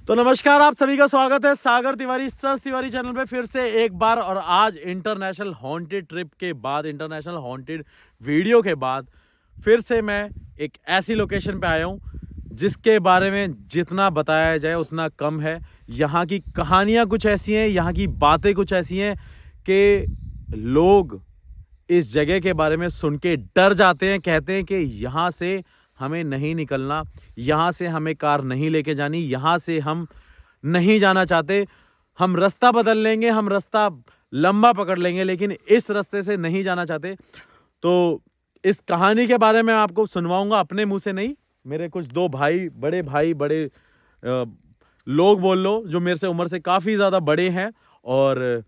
तो नमस्कार, आप सभी का स्वागत है सागर तिवारी सस तिवारी चैनल पे फिर से एक बार। और आज इंटरनेशनल हॉन्टेड ट्रिप के बाद, इंटरनेशनल हॉन्टेड वीडियो के बाद फिर से मैं एक ऐसी लोकेशन पे आया हूँ जिसके बारे में जितना बताया जाए उतना कम है। यहाँ की कहानियाँ कुछ ऐसी हैं, यहाँ की बातें कुछ ऐसी हैं कि लोग इस जगह के बारे में सुन के डर जाते हैं। कहते हैं कि यहाँ से हमें नहीं निकलना, यहाँ से हमें कार नहीं लेके जानी, यहाँ से हम नहीं जाना चाहते। हम रास्ता बदल लेंगे, हम रास्ता लंबा पकड़ लेंगे, लेकिन इस रास्ते से नहीं जाना चाहते। तो इस कहानी के बारे में आपको सुनवाऊंगा अपने मुंह से नहीं, मेरे कुछ दो भाई, बड़े लोग बोल लो, जो मेरे से उम्र से काफ़ी ज़्यादा बड़े हैं। और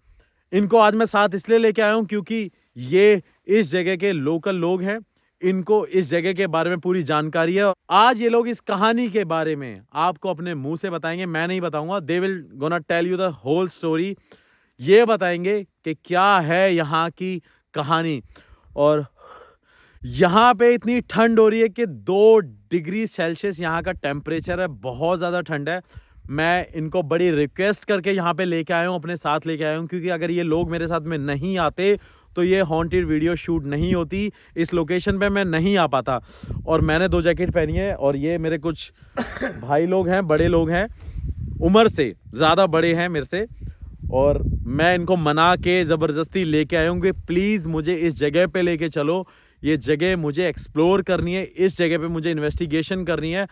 इनको आज मैं साथ इसलिए लेके आया हूँ क्योंकि ये इस जगह के लोकल लोग हैं, इनको इस जगह के बारे में पूरी जानकारी है। आज ये लोग इस कहानी के बारे में आपको अपने मुंह से बताएंगे, मैं नहीं बताऊंगा। They will gonna tell you the whole story. ये बताएंगे कि क्या है यहाँ की कहानी। और यहाँ पे इतनी ठंड हो रही है कि 2 डिग्री सेल्सियस यहाँ का टेम्परेचर है, बहुत ज़्यादा ठंड है। मैं इनको बड़ी रिक्वेस्ट करके यहाँ पे लेके आया हूँ, अपने साथ लेके आया हूँ, क्योंकि अगर ये लोग मेरे साथ में नहीं आते तो ये हॉन्टेड वीडियो शूट नहीं होती, इस लोकेशन पे मैं नहीं आ पाता। और मैंने 2 जैकेट पहनी है और ये मेरे कुछ भाई लोग हैं, बड़े लोग हैं, उम्र से ज़्यादा बड़े हैं मेरे से। और मैं इनको मना के ज़बरदस्ती लेके आया हूँ कि प्लीज़ मुझे इस जगह पे लेके चलो, ये जगह मुझे एक्सप्लोर करनी है, इस जगह पे मुझे इन्वेस्टिगेशन करनी है।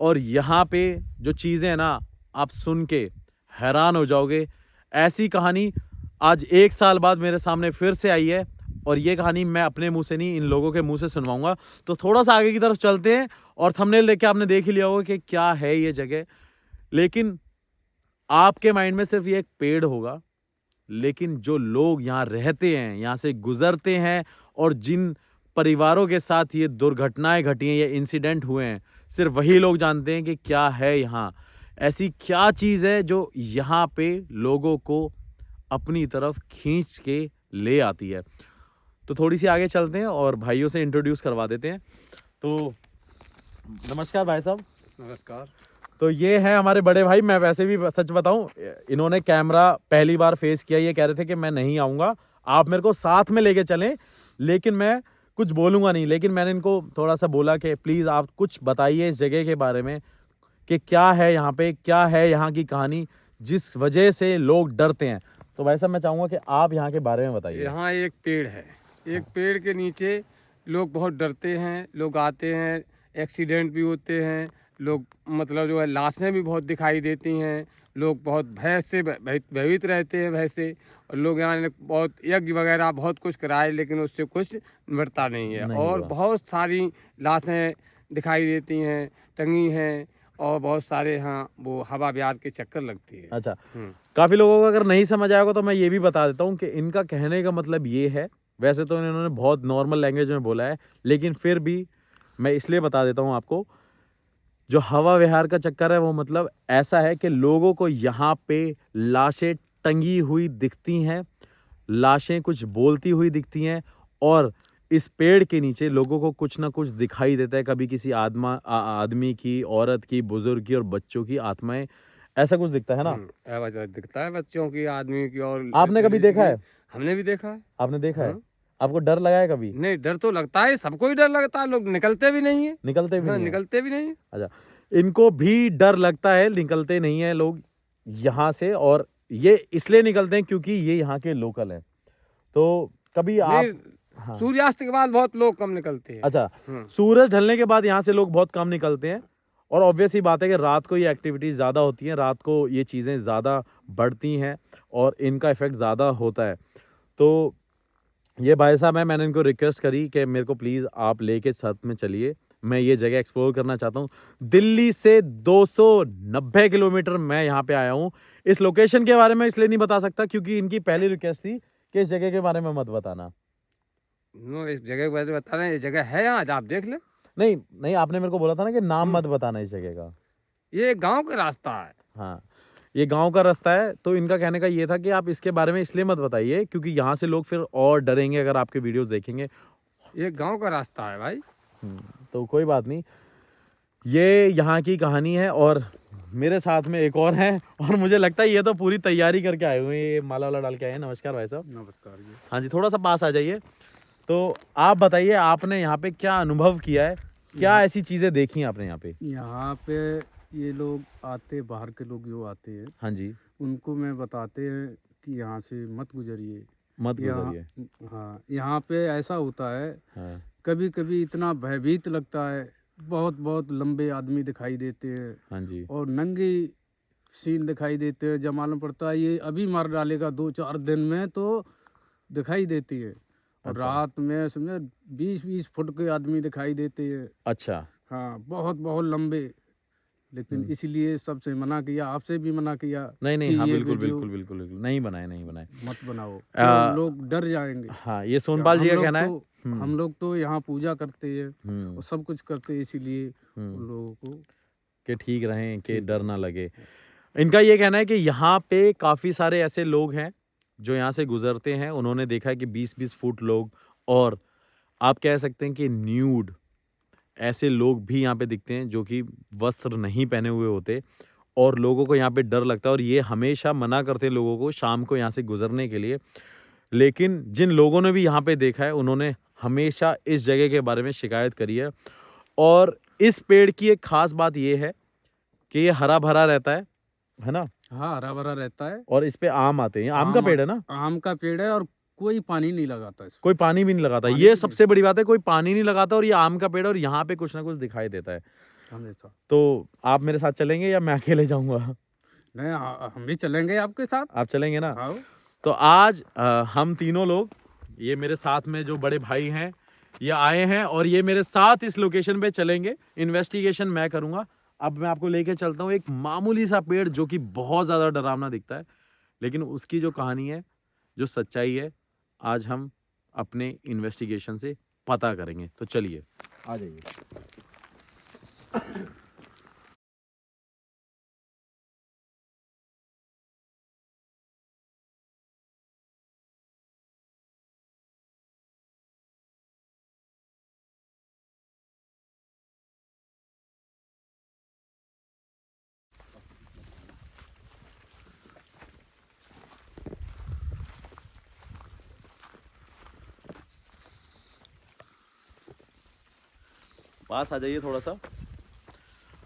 और यहाँ पे जो चीज़ें हैं ना, आप सुन के हैरान हो जाओगे। ऐसी कहानी आज 1 साल बाद मेरे सामने फिर से आई है, और ये कहानी मैं अपने मुंह से नहीं, इन लोगों के मुंह से सुनवाऊंगा। तो थोड़ा सा आगे की तरफ चलते हैं, और थंबनेल देख के आपने देख ही लिया होगा कि क्या है ये जगह। लेकिन आपके माइंड में सिर्फ ये एक पेड़ होगा, लेकिन जो लोग यहाँ रहते हैं, यहाँ से गुजरते हैं, और जिन परिवारों के साथ ये दुर्घटनाएं घटी हैं, ये इंसिडेंट हुए हैं, सिर्फ वही लोग जानते हैं कि क्या है यहाँ। ऐसी क्या चीज़ है जो यहाँ पे लोगों को अपनी तरफ खींच के ले आती है। तो थोड़ी सी आगे चलते हैं और भाइयों से इंट्रोड्यूस करवा देते हैं। तो नमस्कार भाई साहब। नमस्कार। तो ये है हमारे बड़े भाई। मैं वैसे भी सच बताऊं, इन्होंने कैमरा पहली बार फेस किया, ये कह रहे थे कि मैं नहीं आऊँगा, आप मेरे को साथ में लेके चलें, लेकिन मैं कुछ बोलूँगा नहीं। लेकिन मैंने इनको थोड़ा सा बोला कि प्लीज़ आप कुछ बताइए इस जगह के बारे में कि क्या है यहाँ पे, क्या है यहाँ की कहानी जिस वजह से लोग डरते हैं। तो भाई साहब, मैं चाहूँगा कि आप यहाँ के बारे में बताइए। यहाँ एक पेड़ है, एक पेड़ के नीचे लोग बहुत डरते हैं, लोग आते हैं, एक्सीडेंट भी होते हैं, लोग मतलब जो है लाशें भी बहुत दिखाई देती हैं, लोग बहुत भय से भयभीत रहते हैं, भय से। और लोग यहाँ बहुत यज्ञ वगैरह बहुत कुछ कराए, लेकिन उससे कुछ निवृत्ता नहीं है। नहीं और हुआ। बहुत सारी लाशें दिखाई देती हैं, टंगी हैं, और बहुत सारे यहाँ वो हवा विहार के चक्कर लगती है। अच्छा, काफ़ी लोगों को अगर नहीं समझ आएगा तो मैं ये भी बता देता हूँ कि इनका कहने का मतलब ये है, वैसे तो इन्होंने बहुत नॉर्मल लैंग्वेज में बोला है, लेकिन फिर भी मैं इसलिए बता देता हूँ आपको। जो हवा विहार का चक्कर है वो मतलब ऐसा है कि लोगों को यहाँ पे लाशें टंगी हुई दिखती हैं, लाशें कुछ बोलती हुई दिखती हैं, और इस पेड़ के नीचे लोगों को कुछ ना कुछ दिखाई देता है। कभी किसी आदमी की, औरत की, बुजुर्ग की और बच्चों की आत्माएं, ऐसा कुछ दिखता है ना। ऐसा दिखता है, बच्चों की, आदमी की। और आपने कभी देखा है? हमने भी देखा है। आपने देखा है? हाँ। आपको डर लगा है कभी? नहीं, डर तो लगता है, सबको ही डर लगता है, लोग निकलते भी नहीं है। निकलते भी हाँ, नहीं है? निकलते भी नहीं है। अच्छा, इनको भी डर लगता है, निकलते नहीं है लोग यहाँ से। और ये इसलिए निकलते हैं क्योंकि ये यहाँ के लोकल हैं। तो कभी आप नहीं, हाँ, सूर्यास्त के बाद बहुत लोग कम निकलते हैं। अच्छा, हाँ। सूरज ढलने के बाद यहाँ से लोग बहुत कम निकलते हैं। और ऑब्वियस ही बात है कि रात को ये एक्टिविटीज़ ज़्यादा होती हैं, रात को ये चीज़ें ज़्यादा बढ़ती हैं और इनका इफेक्ट ज़्यादा होता है। तो ये भाई साहब हैं, मैंने इनको रिक्वेस्ट करी कि मेरे को प्लीज़ आप लेके साथ में चलिए, मैं ये जगह एक्सप्लोर करना चाहता हूँ। दिल्ली से 290 किलोमीटर मैं यहाँ पे आया हूँ। इस लोकेशन के बारे में इसलिए नहीं बता सकता क्योंकि इनकी पहली रिक्वेस्ट थी कि इस जगह के बारे में मत बताना। इस जगह के बारे में बता रहे हैं, ये जगह है यहाँ, आप देख ले। नहीं नहीं, आपने मेरे को बोला था ना कि नाम मत बताना इस जगह का। ये गांव का रास्ता है। हाँ, ये गांव का रास्ता है। तो इनका कहने का ये था कि आप इसके बारे में इसलिए मत बताइए क्योंकि यहाँ से लोग फिर और डरेंगे अगर आपके वीडियोस देखेंगे। ये गांव का रास्ता है भाई। तो कोई बात नहीं। ये यहाँ की कहानी है और मेरे साथ में एक और है और मुझे लगता है ये तो पूरी तैयारी करके आए हुए हैं, ये माला वाला डाल के आए हैं। नमस्कार भाई साहब। नमस्कार जी। हाँ जी, थोड़ा सा पास आ जाइए। तो आप बताइए, आपने यहाँ पे क्या अनुभव किया है, क्या ऐसी चीज़ें देखी आपने यहाँ पे? यहाँ पे ये लोग आते, बाहर के लोग जो आते हैं हाँ जी, उनको मैं बताते हैं कि यहाँ से मत गुजरिए। मत यहाँ गुजरिए। हाँ, यहाँ पे ऐसा होता है, हाँ कभी कभी इतना भयभीत लगता है, बहुत बहुत लंबे आदमी दिखाई देते हैं हाँ जी, और नंगे सीन दिखाई देते हैं। जब मालूम पड़ता है ये अभी मार डालेगा 2-4 दिन में, तो दिखाई देती है। और अच्छा। रात में समझे 20-20 फुट के आदमी दिखाई देते हैं। अच्छा, हाँ, बहुत बहुत लंबे। लेकिन इसलिए सबसे मना किया, आपसे भी मना किया नहीं नहीं, कि हाँ ये बिल्कुल वीडियो बिल्कुल बिल्कुल बिल्कुल, नहीं बनाए नहीं बनाए। मत बनाओ, आ, तो लोग डर जाएंगे। हाँ, ये सोनपाल जी का कहना है। हम लोग तो यहाँ पूजा करते हैं हम्म और सब कुछ करते हैं, इसीलिए हम्म, उन लोगों को कि ठीक रहें, कि ठीक डर ना लगे। इनका ये कहना है कि यहाँ पे काफ़ी सारे ऐसे लोग हैं जो यहाँ से गुजरते हैं, उन्होंने देखा है कि 20-20 फुट लोग, और आप कह सकते हैं कि न्यूड ऐसे लोग भी यहाँ पे दिखते हैं जो कि वस्त्र नहीं पहने हुए होते, और लोगों को यहाँ पे डर लगता है और ये हमेशा मना करते हैं लोगों को शाम को यहाँ से गुजरने के लिए। लेकिन जिन लोगों ने भी यहाँ पे देखा है उन्होंने हमेशा इस जगह के बारे में शिकायत करी है। और इस पेड़ की एक खास बात ये है कि ये हरा भरा रहता है ना? हाँ, हरा भरा रहता है। और इस पे आम आते हैं। आम का पेड़ है ना? आम का पेड़ है और कोई पानी नहीं लगाता इसमें। कोई पानी भी नहीं लगाता, पानी ये भी सबसे बड़ी बात है, कोई पानी नहीं लगाता और ये आम का पेड़ है और यहाँ पे कुछ ना कुछ दिखाई देता है। हमेशा। तो आप मेरे साथ चलेंगे या मैं अकेले जाऊंगा? नहीं, हम भी चलेंगे आपके साथ। आप चलेंगे ना? आओ। तो आज हम तीनों लोग, ये मेरे साथ में जो बड़े भाई हैं ये आए हैं और ये मेरे साथ इस लोकेशन पे चलेंगे। इन्वेस्टिगेशन मैं करूंगा। अब मैं आपको लेके चलता हूँ एक मामूली सा पेड़ जो कि बहुत ज़्यादा डरावना दिखता है, लेकिन उसकी जो कहानी है, जो सच्चाई है, आज हम अपने इन्वेस्टिगेशन से पता करेंगे। तो चलिए, आ जाइए। पास आ जाइए थोड़ा सा।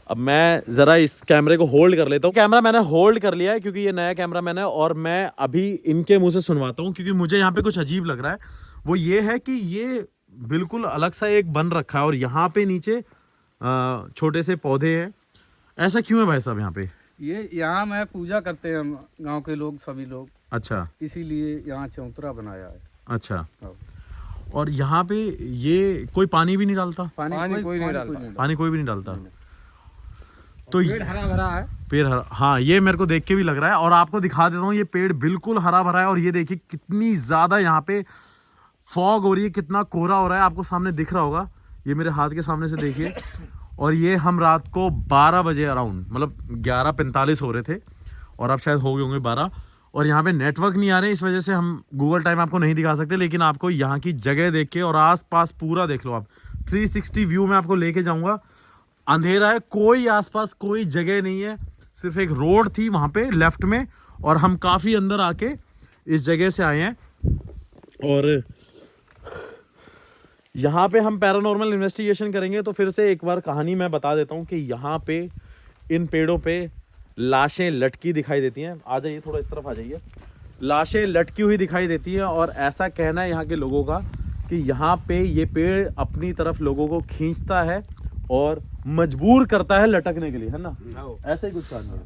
अब मैं ज़रा इस कैमरे को होल्ड कर लेता हूँ। कैमरा मैंने होल्ड कर लिया है क्योंकि ये नया कैमरा मैंने, और मैं अभी इनके मुंह से सुनवाता हूँ क्योंकि मुझे यहाँ पे कुछ अजीब लग रहा है। वो ये है कि ये बिल्कुल अलग सा एक बन रखा है और यहाँ पे नीचे छोटे से पौधे हैं। ऐसा क्यों है भाई साहब यहाँ पे? ये यहाँ में पूजा करते हैं हम गांव के लोग, सभी लोग, अच्छा इसीलिए यहाँ चौतरा बनाया है। अच्छा। हाँ। और यहाँ पे ये कोई पानी भी नहीं डालता? पानी कोई नहीं डालता। पानी कोई भी नहीं डालता। तो पेड़ हरा भरा है। पेड़ हरा, हाँ ये मेरे को देख के भी लग रहा है। और आपको दिखा देता हूँ, ये पेड़ बिल्कुल हरा भरा है और ये देखिए कितनी ज्यादा यहाँ पे फॉग हो रही है, कितना कोहरा हो रहा है। आपको सामने दिख रहा होगा, ये मेरे हाथ के सामने से देखिए। और ये हम रात को 12 बजे अराउंड, मतलब 11:45 हो रहे थे और अब शायद हो गए होंगे 12। और यहाँ पे नेटवर्क नहीं आ रहे, इस वजह से हम गूगल टाइम आपको नहीं दिखा सकते, लेकिन आपको यहाँ की जगह देख के और आसपास पूरा देख लो आप। 360 व्यू में आपको लेके जाऊंगा। अंधेरा है, कोई आसपास कोई जगह नहीं है, सिर्फ एक रोड थी वहाँ पे लेफ्ट में, और हम काफ़ी अंदर आके इस जगह से आए हैं। और यहाँ पे हम पैरानॉर्मल इन्वेस्टिगेशन करेंगे। तो फिर से एक बार कहानी मैं बता देता हूँ कि यहाँ पे इन पेड़ों पे लाशें लटकी दिखाई देती हैं। आ जाइए थोड़ा इस तरफ आ जाइए। लाशें लटकी हुई दिखाई देती हैं और ऐसा कहना है यहाँ के लोगों का कि यहाँ पे ये पेड़ अपनी तरफ लोगों को खींचता है और मजबूर करता है लटकने के लिए, है ना? ऐसा ही कुछ कहानी है।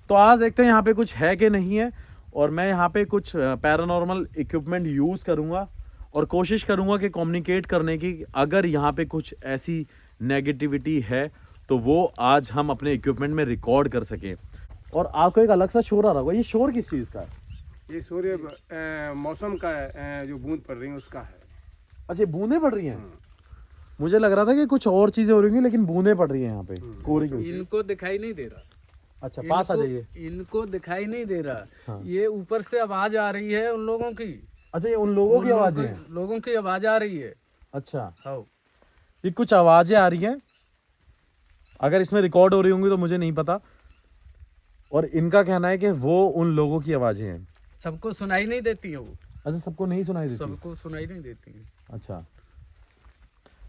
तो आज देखते हैं यहाँ पे कुछ है कि नहीं है, और मैं यहाँ पे कुछ पैरानॉर्मल इक्विपमेंट यूज़ करूँगा और कोशिश करूँगा कि कम्युनिकेट करने की। अगर यहाँ पे कुछ ऐसी नेगेटिविटी है तो वो आज हम अपने इक्विपमेंट में रिकॉर्ड कर सकें। और आपको एक अलग सा शोर आ रहा होगा, ये शोर किस चीज़ का है? ये सूर्य मौसम का जो बूंद पड़ रही है उसका है। अच्छा, बूंदें पड़ रही हैं। मुझे लग रहा था कि कुछ और चीज़ें हो रही हैं, लेकिन बूंदें पड़ रही हैं यहाँ पे कोहरे की। इनको दिखाई नहीं दे रहा। अच्छा, पास आ जाइए। इनको दिखाई नहीं दे रहा। हाँ। ये ऊपर से आवाज आ रही है उन लोगों की। अच्छा, ये उन लोगों की आवाज़ें हैं? लोगों की आवाज आ रही है। अच्छा, हाँ। ये कुछ आवाज़ें आ रही हैं। अगर इसमें रिकॉर्ड हो रही होंगी तो मुझे नहीं पता। और इनका कहना है कि वो उन लोगों की आवाज़ें हैं। सबको सुनाई नहीं देती है वो, अच्छा, सबको नहीं सुनाई देती? सबको सुनाई नहीं देती है। अच्छा,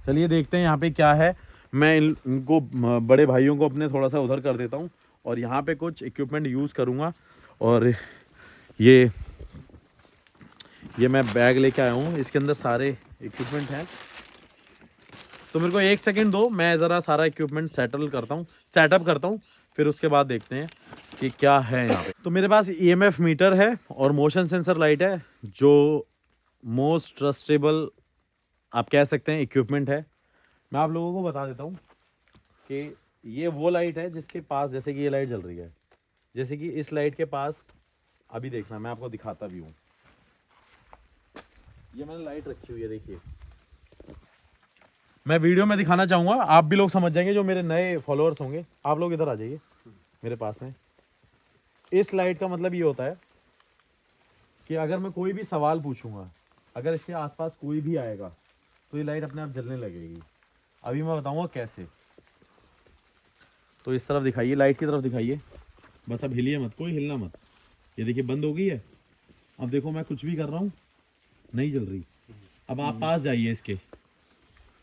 चलिए देखते हैं यहाँ पे क्या है। मैं इनको बड़े भाइयों को अपने थोड़ा सा उधर कर देता हूँ और यहाँ पे कुछ इक्विपमेंट यूज़ करूँगा। और ये मैं बैग लेके आया हूँ, इसके अंदर सारे इक्विपमेंट हैं। तो मेरे को 1 सेकंड दो, मैं ज़रा सारा इक्विपमेंट सेटअप करता हूँ, फिर उसके बाद देखते हैं कि क्या है यहाँ पे। तो मेरे पास EMF मीटर है और मोशन सेंसर लाइट है, जो मोस्ट ट्रस्टेबल आप कह सकते हैं इक्विपमेंट है। मैं आप लोगों को बता देता हूँ कि ये वो लाइट है जिसके पास, जैसे कि ये लाइट जल रही है, जैसे कि इस लाइट के पास अभी देखना, मैं आपको दिखाता भी हूँ। ये मैंने लाइट रखी हुई है, देखिए। मैं वीडियो में दिखाना चाहूँगा, आप भी लोग समझ जाएंगे, जो मेरे नए फॉलोअर्स होंगे। आप लोग इधर आ जाइए मेरे पास में। इस लाइट का मतलब ये होता है कि अगर मैं कोई भी सवाल पूछूंगा, अगर इसके आसपास कोई भी आएगा तो ये लाइट अपने आप जलने लगेगी। अभी मैं बताऊंगा कैसे। तो इस तरफ दिखाइए, लाइट की तरफ दिखाइए, बस अब हिलिए मत, कोई हिलना मत। ये देखिए बंद हो गई है। अब देखो मैं कुछ भी कर रहा हूँ, नहीं जल रही। अब आप पास जाइए, इसके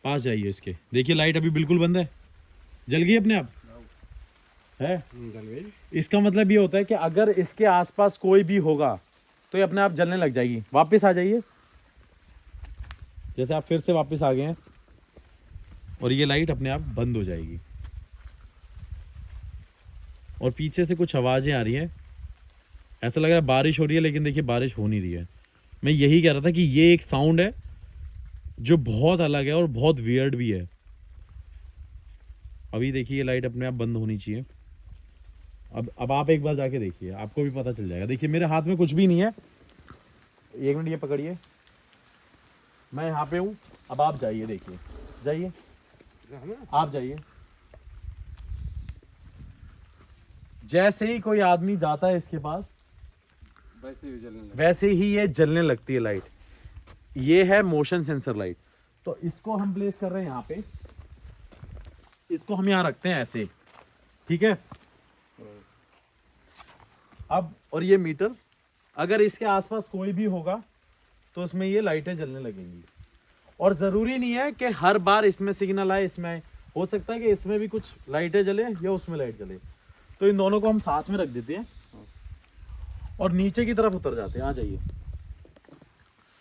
पास जाइए, इसके देखिए लाइट अभी बिल्कुल बंद है, जल गई अपने आप है। जल गई। इसका मतलब ये होता है कि अगर इसके आसपास कोई भी होगा तो ये अपने आप जलने लग जाएगी। वापस आ जाइए, जैसे आप फिर से वापस आ गए हैं, और ये लाइट अपने आप बंद हो जाएगी। और पीछे से कुछ आवाजें आ रही हैं, ऐसा लग रहा है बारिश हो रही है, लेकिन देखिए बारिश हो नहीं रही है। मैं यही कह रहा था कि ये एक साउंड है जो बहुत अलग है और बहुत वियर्ड भी है। अभी देखिए ये लाइट अपने आप बंद होनी चाहिए। अब आप एक बार जाके देखिए, आपको भी पता चल जाएगा। देखिए मेरे हाथ में कुछ भी नहीं है। 1 मिनट ये पकड़िए, मैं यहाँ पे हूँ। अब आप जाइए, देखिए, जाइए, आप जाइए। जैसे ही कोई आदमी जाता है इसके पास, वैसे ही ये जलने लगती है लाइट। ये है मोशन सेंसर लाइट। तो इसको हम प्लेस कर रहे हैं यहाँ पे, इसको हम यहाँ रखते हैं ऐसे, ठीक है। अब और ये मीटर, अगर इसके आसपास कोई भी होगा तो उसमें ये लाइटें जलने लगेंगी। और ज़रूरी नहीं है कि हर बार इसमें सिग्नल आए, इसमें हो सकता है कि इसमें भी कुछ लाइटें जले या उसमें लाइट जले। तो इन दोनों को हम साथ में रख देते हैं और नीचे की तरफ उतर जाते हैं। आ जाइए,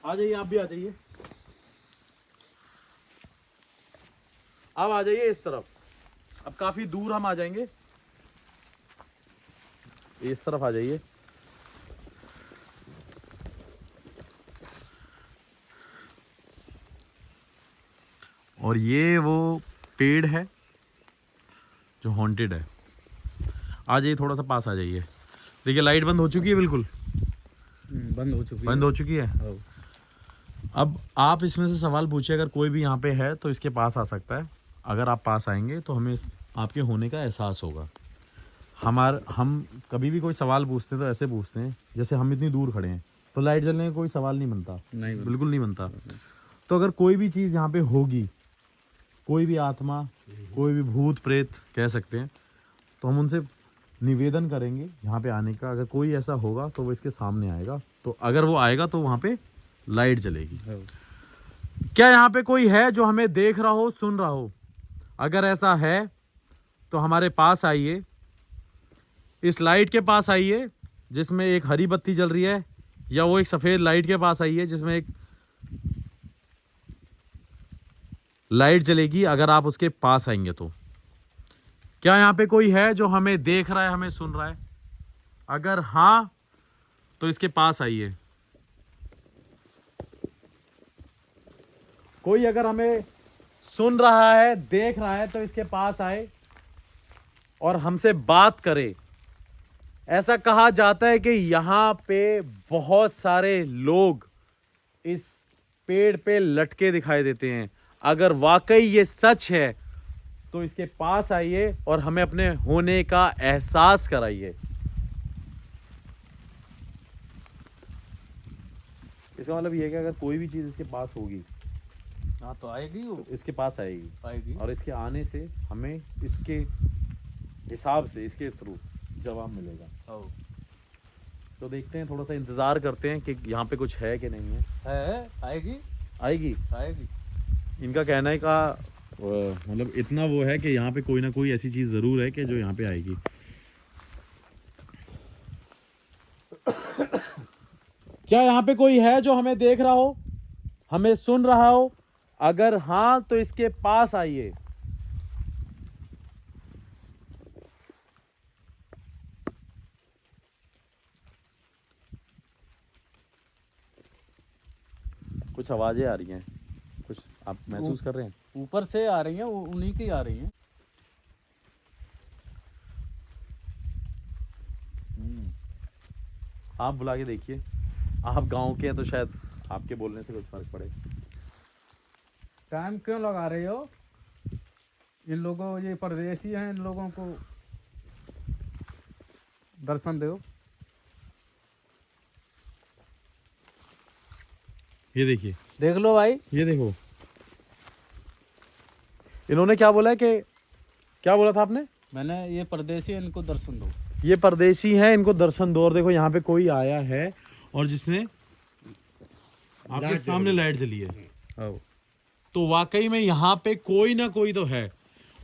आ जाइए, आप भी आ जाइए। अब आ जाइए इस तरफ। अब काफी दूर हम आ जाएंगे, इस तरफ आ जाइए। और ये वो पेड़ है जो हॉन्टेड है। आ जाइए, थोड़ा सा पास आ जाइए। देखिए लाइट बंद हो चुकी है, बिल्कुल बंद हो चुकी है। बंद हो चुकी है। अब आप इसमें से सवाल पूछिए, अगर कोई भी यहाँ पे है तो इसके पास आ सकता है। अगर आप पास आएंगे तो हमें आपके होने का एहसास होगा। हम कभी भी कोई सवाल पूछते हैं तो ऐसे पूछते हैं जैसे हम इतनी दूर खड़े हैं, तो लाइट जलने का कोई सवाल नहीं बनता, नहीं, बिल्कुल नहीं बनता। तो अगर कोई भी चीज़ यहाँ पे होगी, कोई भी आत्मा, कोई भी भूत प्रेत कह सकते हैं, तो हम उनसे निवेदन करेंगे यहाँ पे आने का। अगर कोई ऐसा होगा तो वो इसके सामने आएगा। तो अगर वो आएगा तो वहाँ पे लाइट जलेगी। क्या यहाँ पे कोई है जो हमें देख रहा हो, सुन रहा हो? अगर ऐसा है तो हमारे पास आइए, इस लाइट के पास आइए जिसमें एक हरी बत्ती जल रही है, या वो एक सफ़ेद लाइट के पास आइए जिसमें एक लाइट जलेगी। अगर आप उसके पास आएंगे तो क्या यहाँ पे कोई है जो हमें देख रहा है, हमें सुन रहा है? अगर हाँ तो इसके पास आइए। कोई अगर हमें सुन रहा है, देख रहा है, तो इसके पास आए और हमसे बात करे। ऐसा कहा जाता है कि यहाँ पे बहुत सारे लोग इस पेड़ पे लटके दिखाई देते हैं। अगर वाकई ये सच है तो इसके पास आइए और हमें अपने होने का एहसास कराइए। इसका मतलब ये है कि अगर कोई भी चीज़ इसके पास होगी हाँ तो आएगी वो, इसके पास आएगी आएगी। और इसके आने से हमें इसके हिसाब से इसके थ्रू जवाब मिलेगा। ओ, तो देखते हैं, थोड़ा सा इंतज़ार करते हैं कि यहाँ पे कुछ है कि नहीं है। आएगी, आएगी। आएगी। इनका कहने का मतलब इतना वो है कि यहाँ पे कोई ना कोई ऐसी चीज़ ज़रूर है कि जो यहाँ पे आएगी। क्या यहाँ पे कोई है जो हमें देख रहा हो, हमें सुन रहा हो? अगर हाँ तो इसके पास आइए। कुछ आवाजें आ रही हैं, कुछ आप महसूस कर रहे हैं? ऊपर से आ रही हैं, वो उन्हीं की आ रही हैं। आप बुला के देखिए। आप गांव के हैं तो शायद आपके बोलने से कुछ फर्क पड़े। टाइम क्यों लगा रहे हो? इन लोगों, ये परदेसी हैं, इन लोगों को दर्शन दो। ये देखिए, देख लो भाई। ये देखो, इन्होंने क्या बोला है कि क्या बोला था आपने? मैंने ये परदेसी हैं, इनको दर्शन दो। ये परदेसी हैं, इनको दर्शन दो। और देखो यहाँ पे कोई आया है और जिसने आपके सामने लाइट जली है। तो वाकई में यहाँ पे कोई ना कोई तो है।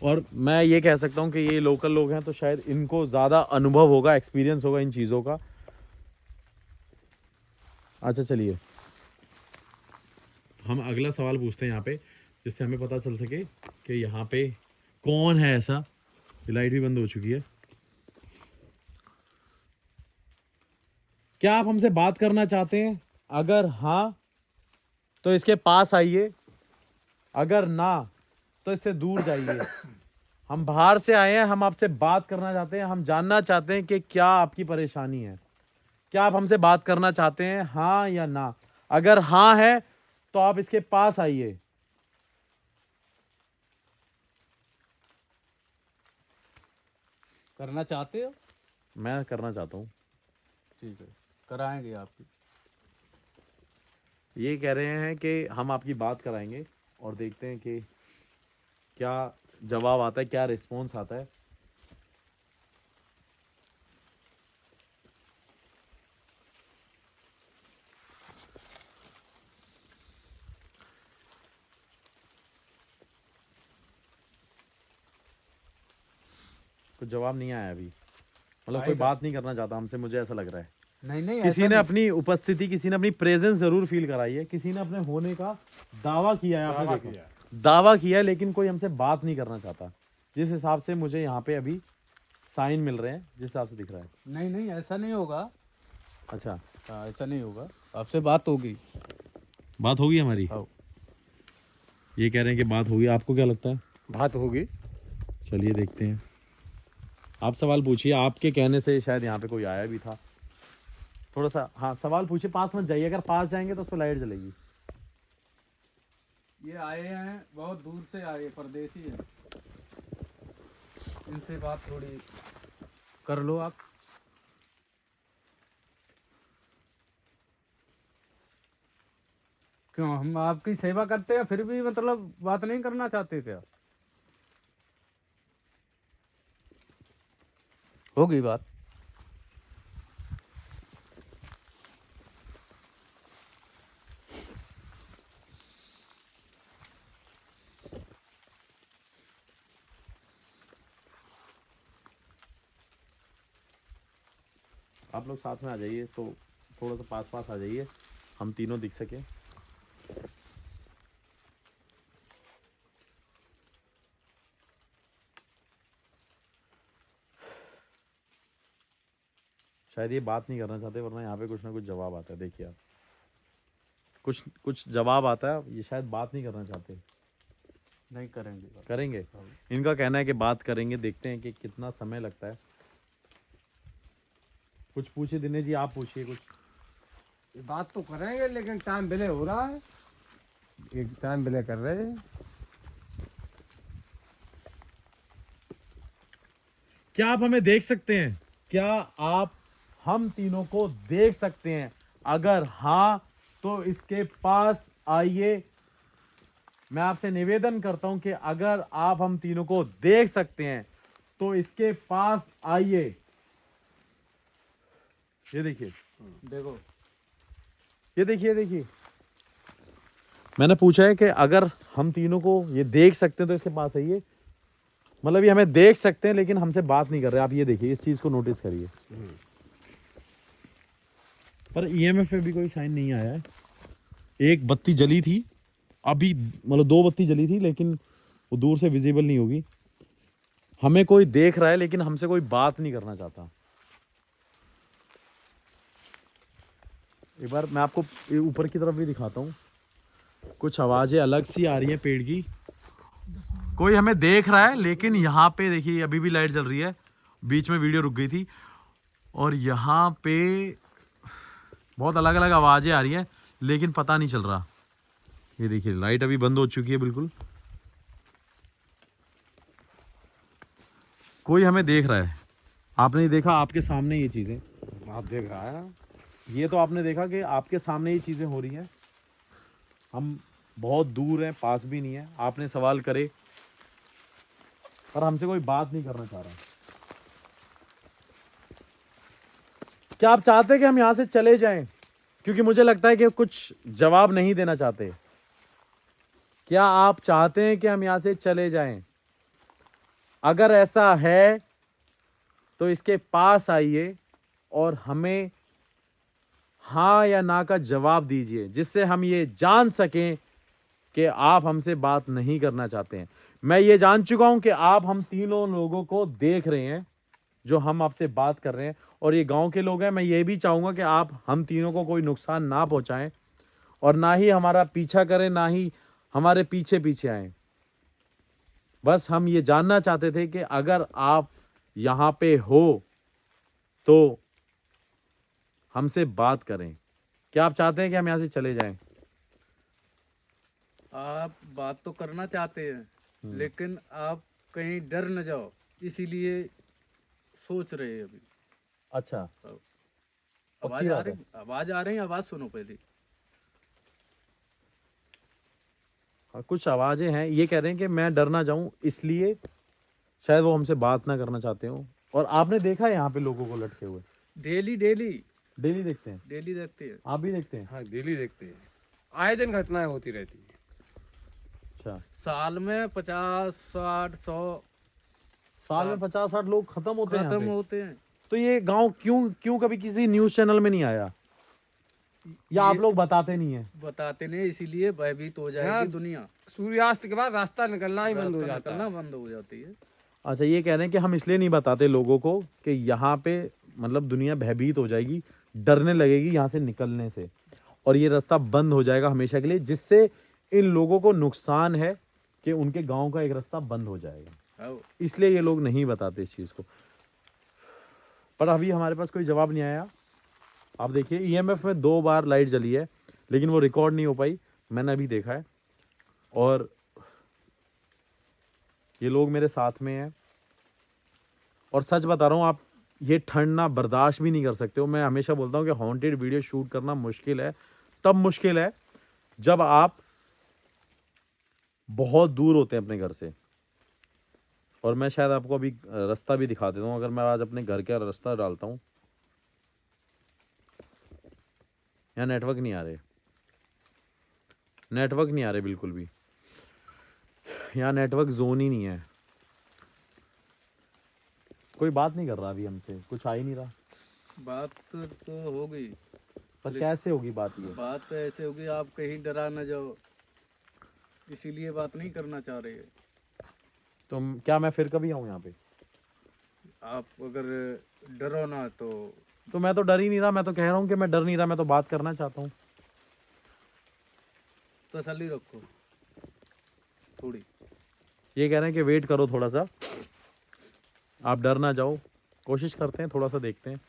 और मैं ये कह सकता हूँ कि ये लोकल लोग हैं तो शायद इनको ज़्यादा अनुभव होगा, एक्सपीरियंस होगा इन चीज़ों का। अच्छा चलिए, हम अगला सवाल पूछते हैं यहाँ पे, जिससे हमें पता चल सके कि यहाँ पे कौन है ऐसा। लाइट भी बंद हो चुकी है। क्या आप हमसे बात करना चाहते हैं? अगर हाँ तो इसके पास आइए, अगर ना तो इससे दूर जाइए। हम बाहर से आए हैं, हम आपसे बात करना चाहते हैं, हम जानना चाहते हैं कि क्या आपकी परेशानी है। क्या आप हमसे बात करना चाहते हैं, हाँ या ना? अगर हाँ है तो आप इसके पास आइए। करना चाहते हो? मैं करना चाहता हूँ। ठीक है, कराएंगे आपकी। ये कह रहे हैं कि हम आपकी बात कराएंगे और देखते हैं कि क्या जवाब आता है, क्या रिस्पॉन्स आता है। कुछ जवाब नहीं आया अभी, मतलब कोई बात नहीं करना चाहता हमसे, मुझे ऐसा लग रहा है। नहीं नहीं, किसी ऐसा ने नहीं। अपनी उपस्थिति, किसी ने अपनी प्रेजेंस जरूर फील कराई है, किसी ने अपने होने का दावा किया है। आपने देखा, दावा किया है, लेकिन कोई हमसे बात नहीं करना चाहता। जिस हिसाब से मुझे यहाँ पे अभी साइन मिल रहे हैं, जिस हिसाब से दिख रहा है। नहीं नहीं, ऐसा नहीं होगा। अच्छा, हाँ, ऐसा नहीं होगा, आपसे बात होगी। बात होगी हमारी। हाँ। ये कह रहे हैं कि बात होगी, आपको क्या लगता है? बात होगी। चलिए देखते हैं। आप सवाल पूछिए, आपके कहने से शायद यहाँ पे कोई आया भी था। थोड़ा सा हाँ सवाल पूछिए, पास मत जाइए, अगर पास जाएंगे तो उस पर लाइट जलेगी। ये आए हैं, बहुत दूर से आए, परदेसी हैं। इनसे बात थोड़ी कर लो आप। क्यों, हम आपकी सेवा करते हैं फिर भी मतलब बात नहीं करना चाहते थे आप? होगी बात। आप लोग साथ में आ जाइए, तो थोड़ा सा पास पास आ जाइए, हम तीनों दिख सके। शायद ये बात नहीं करना चाहते, वरना यहाँ पे कुछ ना कुछ जवाब आता है। देखिए आप, कुछ कुछ जवाब आता है। ये शायद बात नहीं करना चाहते। नहीं करेंगे बात। करेंगे, इनका कहना है कि बात करेंगे। देखते हैं कि कितना समय लगता है। कुछ पूछिए दिनेश जी, आप पूछिए कुछ। बात तो करेंगे लेकिन टाइम डिले हो रहा है, एक टाइम डिले कर रहे हैं। क्या आप हमें देख सकते हैं? क्या आप हम तीनों को देख सकते हैं? अगर हाँ तो इसके पास आइए। मैं आपसे निवेदन करता हूं कि अगर आप हम तीनों को देख सकते हैं तो इसके पास आइए। ये देखिए, देखो ये देखिए, देखिए मैंने पूछा है कि अगर हम तीनों को ये देख सकते हैं तो इसके पास आइए। मतलब ये हमें देख सकते हैं लेकिन हमसे बात नहीं कर रहे। आप ये देखिए, इस चीज को नोटिस करिए। पर ईएमएफ पे भी कोई साइन नहीं आया है। एक बत्ती जली थी अभी, मतलब 2 बत्ती जली थी लेकिन वो दूर से विजिबल नहीं होगी। हमें कोई देख रहा है लेकिन हमसे कोई बात नहीं करना चाहता। एक बार मैं आपको ऊपर की तरफ भी दिखाता हूँ। कुछ आवाजें अलग सी आ रही हैं पेड़ की। कोई हमें देख रहा है लेकिन यहाँ पे देखिए अभी भी लाइट जल रही है। बीच में वीडियो रुक गई थी और यहाँ पे बहुत अलग अलग आवाजें आ रही हैं लेकिन पता नहीं चल रहा। ये देखिए लाइट अभी बंद हो चुकी है बिल्कुल। कोई हमें देख रहा है। आपने ये देखा, आपके सामने ये चीजें, आप देख रहा है। ये तो आपने देखा कि आपके सामने ये चीजें हो रही हैं। हम बहुत दूर हैं, पास भी नहीं है। आपने सवाल करे पर हमसे कोई बात नहीं करना चाह रहा। क्या आप चाहते हैं कि हम यहां से चले जाएं? क्योंकि मुझे लगता है कि कुछ जवाब नहीं देना चाहते। क्या आप चाहते हैं कि हम यहां से चले जाएं? अगर ऐसा है तो इसके पास आइए और हमें हाँ या ना का जवाब दीजिए, जिससे हम ये जान सकें कि आप हमसे बात नहीं करना चाहते हैं। मैं ये जान चुका हूं कि आप हम तीनों लोगों को देख रहे हैं जो हम आपसे बात कर रहे हैं, और ये गांव के लोग हैं। मैं ये भी चाहूंगा कि आप हम तीनों को कोई नुकसान ना पहुंचाएं और ना ही हमारा पीछा करें, ना ही हमारे पीछे पीछे आए। बस हम ये जानना चाहते थे कि अगर आप यहां पे हो तो हमसे बात करें। क्या आप चाहते हैं कि हम यहां से चले जाएं? आप बात तो करना चाहते हैं लेकिन आप कहीं डर न जाओ, इसीलिए सोच रहे हैं अभी। अच्छा, आवाज आ बात है। रही, आवाज आ रही है, आवाज सुनो पहले। हाँ, कुछ आवाजें हैं। ये कह रहे हैं कि मैं डर ना जाऊं, इसलिए शायद वो हमसे बात ना करना चाहते हो। और आपने देखा है यहाँ पे लोगों को लटके हुए? डेली डेली डेली देखते हैं? डेली देखते हैं। आप भी देखते हैं? हाँ, डेली देखते हैं। आए दिन घटनाएं होती रहती है। अच्छा, साल में 50 60 100 साल में 50-60 लोग खत्म होते हैं यहाँ खत्म पे। होते हैं। तो ये गांव क्यों क्यों कभी किसी न्यूज चैनल में नहीं आया, या आप ये लोग बताते नहीं है? बताते नहीं, इसीलिए भयभीत हो जाएगी हाँ। दुनिया। सूर्यास्त के बाद रास्ता निकलना ही बंद हो रास्ता जाता है। निकलना बंद हो जाती है। अच्छा, ये कह रहे हैं कि हम इसलिए नहीं बताते लोगों को कि यहाँ पे मतलब दुनिया भयभीत हो जाएगी, डरने लगेगी यहाँ से निकलने से, और ये रास्ता बंद हो जाएगा हमेशा के लिए, जिससे इन लोगों को नुकसान है कि उनके गांव का एक रास्ता बंद हो जाएगा। आओ। इसलिए ये लोग नहीं बताते इस चीज़ को। पर अभी हमारे पास कोई जवाब नहीं आया। आप देखिए ईएमएफ में 2 बार लाइट जली है लेकिन वो रिकॉर्ड नहीं हो पाई। मैंने अभी देखा है और ये लोग मेरे साथ में हैं। और सच बता रहा हूँ, आप ये ठंड ना बर्दाश्त भी नहीं कर सकते हो। मैं हमेशा बोलता हूँ कि हॉन्टेड वीडियो शूट करना मुश्किल है। तब मुश्किल है जब आप बहुत दूर होते हैं अपने घर से। और मैं शायद आपको अभी रास्ता भी दिखा देता हूँ। अगर मैं आज अपने घर का रास्ता डालता हूँ, यहाँ नेटवर्क नहीं आ रहे, नेटवर्क नहीं आ रहे बिल्कुल भी। यहाँ नेटवर्क जोन ही नहीं है। कोई बात नहीं कर रहा अभी हमसे, कुछ आ ही नहीं रहा। बात तो हो गई, पर कैसे होगी बात ये? बात तो ऐसे होगी, आप कहीं डरा न जाओ, इसीलिए बात नहीं करना चाह रहे हैं। तो क्या मैं फिर कभी आऊँ यहाँ पे? आप अगर डरो ना तो मैं तो डर ही नहीं रहा। मैं तो कह रहा हूँ कि मैं डर नहीं रहा, मैं तो बात करना चाहता हूँ। तसल्ली रखो थोड़ी। ये कह रहे हैं कि वेट करो थोड़ा सा, आप डर ना जाओ। कोशिश करते हैं, थोड़ा सा देखते हैं।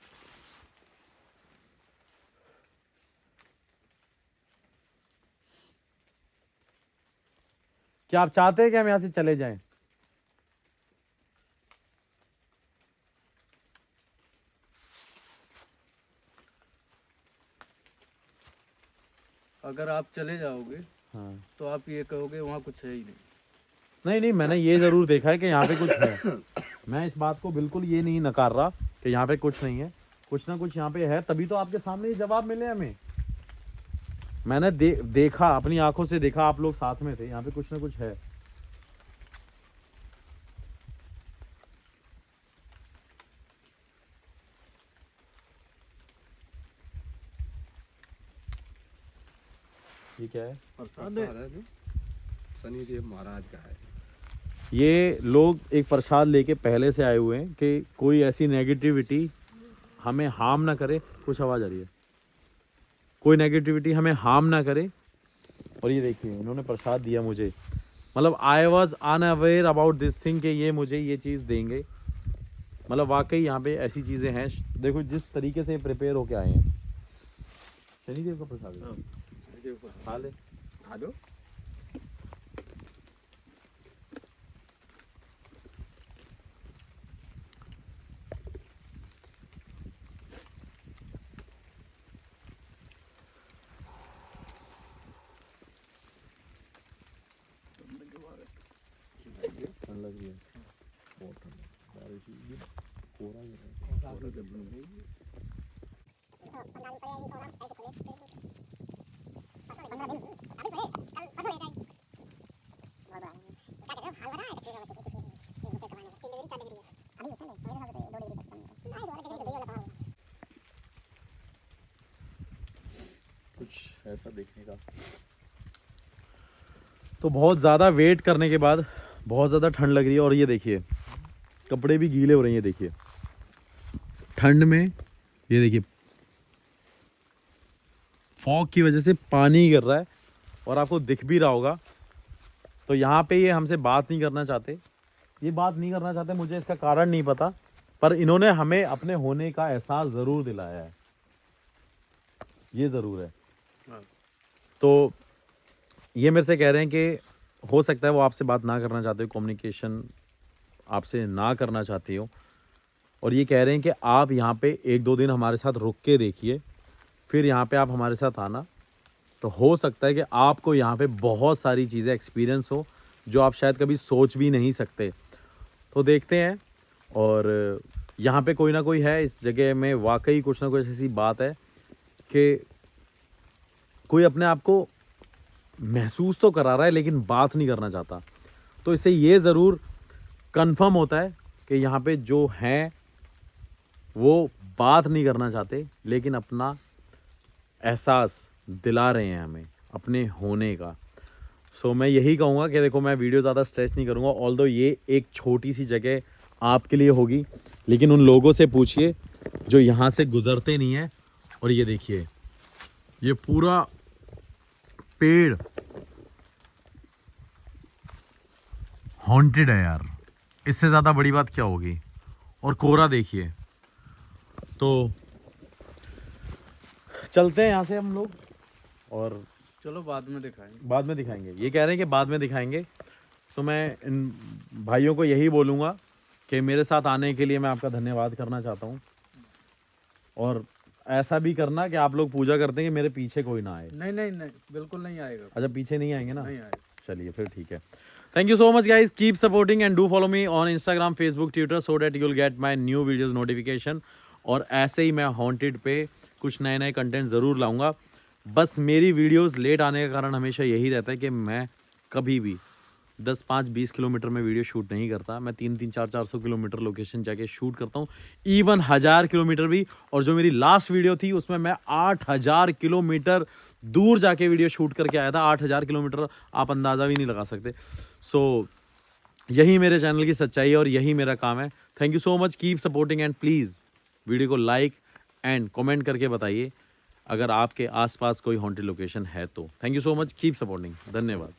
क्या आप चाहते हैं कि हम यहाँ से चले जाएं? अगर आप चले जाओगे हाँ। तो आप ये कहोगे वहाँ कुछ है ही नहीं। नहीं नहीं, मैंने ये ज़रूर देखा है कि यहाँ पे कुछ है। मैं इस बात को बिल्कुल ये नहीं नकार रहा कि यहाँ पे कुछ नहीं है, कुछ ना कुछ यहाँ पे है, तभी तो आपके सामने ये जवाब मिले हमें। मैंने देखा, अपनी आंखों से देखा, आप लोग साथ में थे, यहाँ पे कुछ ना कुछ है। ये क्या है? प्रसाद है। शनिदेव महाराज का है। ये लोग एक प्रसाद लेके पहले से आए हुए हैं कि कोई ऐसी नेगेटिविटी हमें हार्म ना करे। कुछ आवाज़ आ रही है। कोई नेगेटिविटी हमें हार्म ना करे। और ये देखिए, इन्होंने प्रसाद दिया मुझे, मतलब I was unaware about this thing कि ये मुझे ये चीज़ देंगे। मतलब वाकई यहाँ पे ऐसी चीज़ें हैं। देखो जिस तरीके से प्रिपेयर होके आए हैं। शनिदेव का प्रसाद है। खा ले, खा दो। ठंड लग रही है, बहुत ठंड है, बारिश हुई है, कोहरा ही है। कुछ ऐसा देखने का। तो बहुत ज़्यादा वेट करने के बाद बहुत ज़्यादा ठंड लग रही है। और ये देखिए, कपड़े भी गीले हो रहे हैं। ये देखिए ठंड में, ये देखिए फॉग की वजह से पानी गिर रहा है और आपको दिख भी रहा होगा। तो यहाँ पे ये हमसे बात नहीं करना चाहते। ये बात नहीं करना चाहते, मुझे इसका कारण नहीं पता, पर इन्होंने हमें अपने होने का एहसास ज़रूर दिलाया है, ये ज़रूर है। तो ये मेरे से कह रहे हैं कि हो सकता है वो आपसे बात ना करना चाहते हो, कम्युनिकेशन आपसे ना करना चाहते हो। और ये कह रहे हैं कि आप यहाँ पे 1-2 दिन हमारे साथ रुक के देखिए, फिर यहाँ पे आप हमारे साथ आना। तो हो सकता है कि आपको यहाँ पे बहुत सारी चीज़ें एक्सपीरियंस हो जो आप शायद कभी सोच भी नहीं सकते। तो देखते हैं। और यहाँ पे कोई ना कोई है इस जगह में, वाकई कुछ ना कुछ ऐसी बात है कि कोई अपने आप को महसूस तो करा रहा है लेकिन बात नहीं करना चाहता। तो इससे ये ज़रूर कंफर्म होता है कि यहाँ पे जो हैं वो बात नहीं करना चाहते, लेकिन अपना एहसास दिला रहे हैं हमें अपने होने का। सो मैं यही कहूँगा कि देखो, मैं वीडियो ज़्यादा स्ट्रेच नहीं करूँगा, ऑल्दो ये एक छोटी सी जगह आपके लिए होगी, लेकिन उन लोगों से पूछिए जो यहाँ से गुज़रते नहीं हैं। और ये देखिए, ये पूरा पेड़ हॉन्टेड है यार, इससे ज़्यादा बड़ी बात क्या होगी। और कोहरा देखिए। तो चलते हैं यहाँ से हम लोग, और चलो बाद में दिखाएंगे। बाद में दिखाएंगे। ये कह रहे हैं कि बाद में दिखाएंगे। तो मैं इन भाइयों को यही बोलूँगा कि मेरे साथ आने के लिए मैं आपका धन्यवाद करना चाहता हूँ। और ऐसा भी करना कि आप लोग पूजा करते हैं कि मेरे पीछे कोई ना आए। नहीं नहीं नहीं, बिल्कुल नहीं आएगा। अच्छा, पीछे नहीं आएंगे ना? नहीं आएगा। चलिए फिर ठीक है। Thank you so much guys, keep supporting and do follow me on Instagram, Facebook, Twitter so that you'll get my new videos notification। और ऐसे ही मैं हॉन्टेड पे कुछ नए नए कंटेंट ज़रूर लाऊंगा। बस मेरी वीडियोस लेट आने का कारण हमेशा यही रहता है कि मैं कभी भी 10, 5, 20 किलोमीटर में वीडियो शूट नहीं करता। मैं 300, 400 किलोमीटर लोकेशन जाके शूट करता हूँ, इवन 1000 किलोमीटर भी। और जो मेरी लास्ट वीडियो थी उसमें मैं 8000 किलोमीटर दूर जाके वीडियो शूट करके आया था। 8000 किलोमीटर आप अंदाज़ा भी नहीं लगा सकते। सो यही मेरे चैनल की सच्चाई है और यही मेरा काम है। Thank you so much, keep supporting and please video को लाइक एंड कमेंट करके बताइए अगर आपके आसपास कोई हॉन्टेड लोकेशन है तो। Thank you so much, keep supporting. धन्यवाद।